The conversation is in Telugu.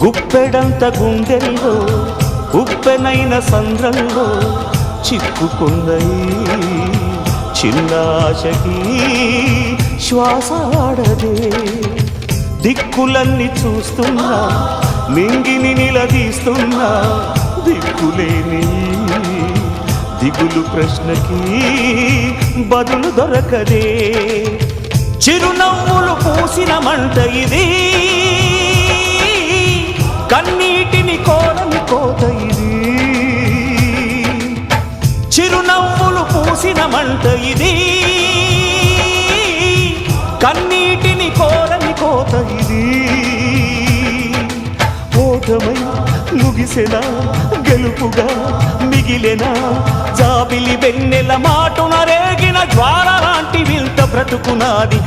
గుప్పెడంత గుండెల్లో ఉప్పెనైన సంద్రంలో చిక్కుకున్నయి చిన్నాశకి శ్వాసాడదే దిక్కులన్నీ చూస్తున్నా మింగిని నిలదీస్తున్నా దిక్కులేని దిగులు ప్రశ్నకి బదులు దొరకదే చిరునవ్వులు పూసిన మంట ఇది కన్నీటిని కోరని కోత ఇది చిరునవ్వులు పూసిన మంట ఇది కన్నీటిని కోరని కోత ఇది ఓటమై ముగిసెనా గెలుపుగా మిగిలెనా జాబిలి వెన్నెల మాటున రేగిన జ్వాల లాంటి వింత బ్రతుకునాది